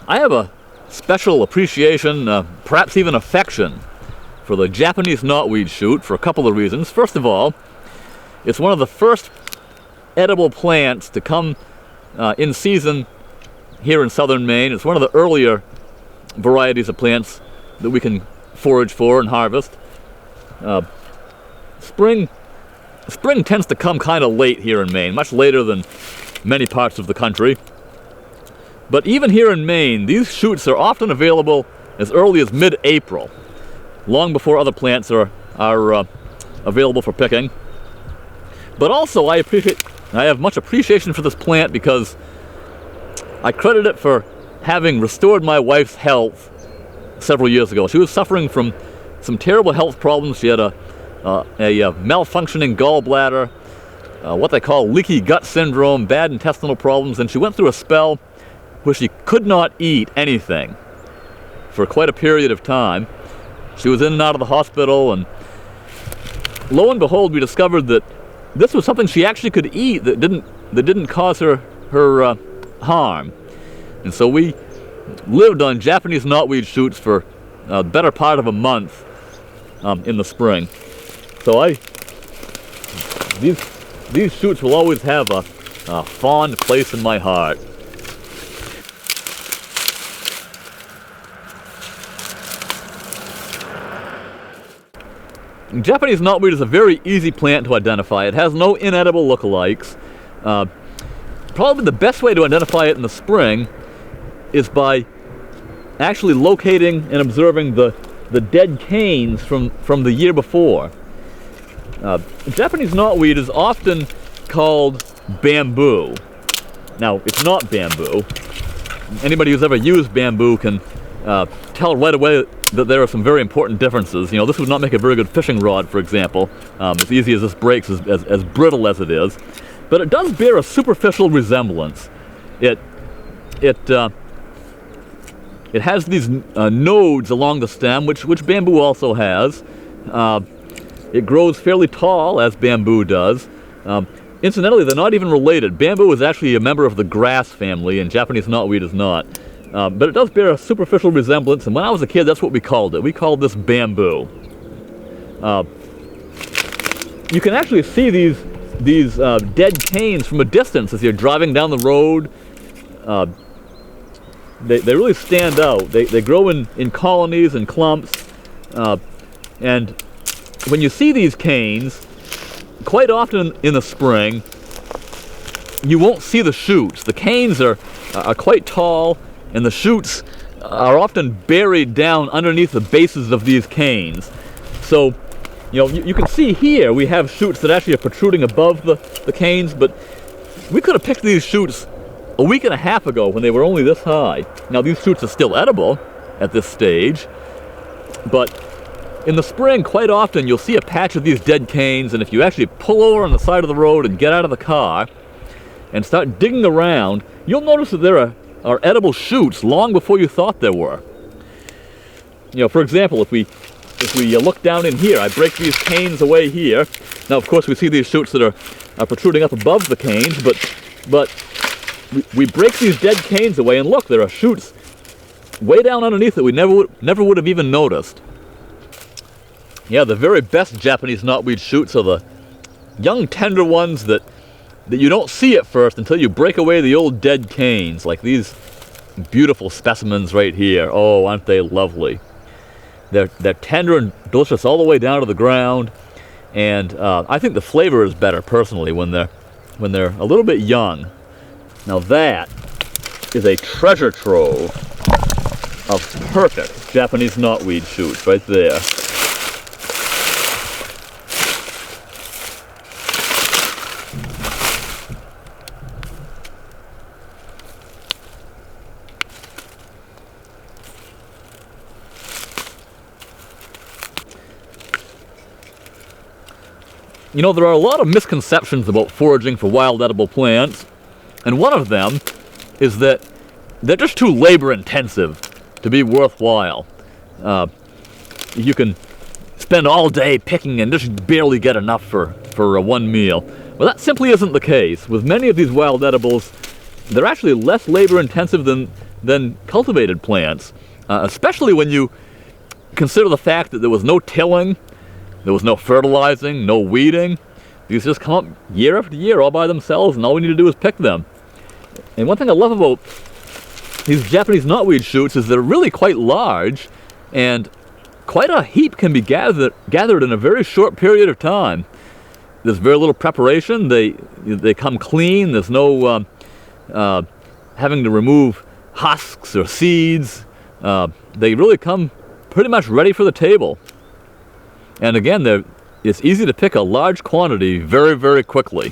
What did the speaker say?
I have a special appreciation, perhaps even affection, for the Japanese knotweed shoot for a couple of reasons. First of all, it's one of the first edible plants to come in season here in southern Maine. It's one of the earlier varieties of plants that we can forage for and harvest. Spring tends to come kind of late here in Maine, much later than many parts of the country. But even here in Maine, these shoots are often available as early as mid-April, long before other plants are available for picking. But also I have much appreciation for this plant because I credit it for having restored my wife's health several years ago. She was suffering from some terrible health problems. She had a malfunctioning gallbladder, what they call leaky gut syndrome, bad intestinal problems, and she went through a spell where she could not eat anything for quite a period of time. She was in and out of the hospital, and lo and behold, we discovered that this was something she actually could eat that didn't cause her harm. And so we lived on Japanese knotweed shoots for the better part of a month in the spring. So these shoots will always have a fond place in my heart. Japanese knotweed is a very easy plant to identify. It has no inedible lookalikes. Probably the best way to identify it in the spring is by actually locating and observing the dead canes from the year before. Japanese knotweed is often called bamboo. Now, it's not bamboo. Anybody who's ever used bamboo can tell right away that there are some very important differences. You know, this would not make a very good fishing rod, for example. As easy as this breaks, as brittle as it is. But it does bear a superficial resemblance. It has these nodes along the stem, which bamboo also has. It grows fairly tall, as bamboo does. Incidentally, they're not even related. Bamboo is actually a member of the grass family, and Japanese knotweed is not. But it does bear a superficial resemblance, and when I was a kid, that's what we called it. We called this bamboo. You can actually see these dead canes from a distance as you're driving down the road. They really stand out. They grow in colonies and clumps, and when you see these canes, quite often in the spring, you won't see the shoots. The canes are quite tall, and the shoots are often buried down underneath the bases of these canes. So, you know, you can see here we have shoots that actually are protruding above the canes, but we could have picked these shoots a week and a half ago when they were only this high. Now, these shoots are still edible at this stage, but in the spring, quite often you'll see a patch of these dead canes, and if you actually pull over on the side of the road and get out of the car and start digging around, you'll notice that there are edible shoots long before you thought there were. You know, for example, if we look down in here, I break these canes away here. Now, of course, we see these shoots that are protruding up above the canes, but we break these dead canes away, and look, there are shoots way down underneath that we never would have even noticed. Yeah, the very best Japanese knotweed shoots are the young, tender ones that you don't see at first until you break away the old dead canes, like these beautiful specimens right here. Oh, aren't they lovely? They're tender and delicious all the way down to the ground, and I think the flavor is better personally when they're a little bit young. Now that is a treasure trove of perfect Japanese knotweed shoots right there. You know, there are a lot of misconceptions about foraging for wild edible plants, and one of them is that they're just too labor-intensive to be worthwhile. You can spend all day picking and just barely get enough for one meal. Well, that simply isn't the case. With many of these wild edibles, they're actually less labor-intensive than than cultivated plants, especially when you consider the fact that there was no tilling, there was no fertilizing, no weeding. These just come up year after year all by themselves, and all we need to do is pick them. And one thing I love about these Japanese knotweed shoots is they're really quite large, and quite a heap can be gathered in a very short period of time. There's very little preparation. They come clean. There's no having to remove husks or seeds. They really come pretty much ready for the table. And again, it's easy to pick a large quantity very, very quickly.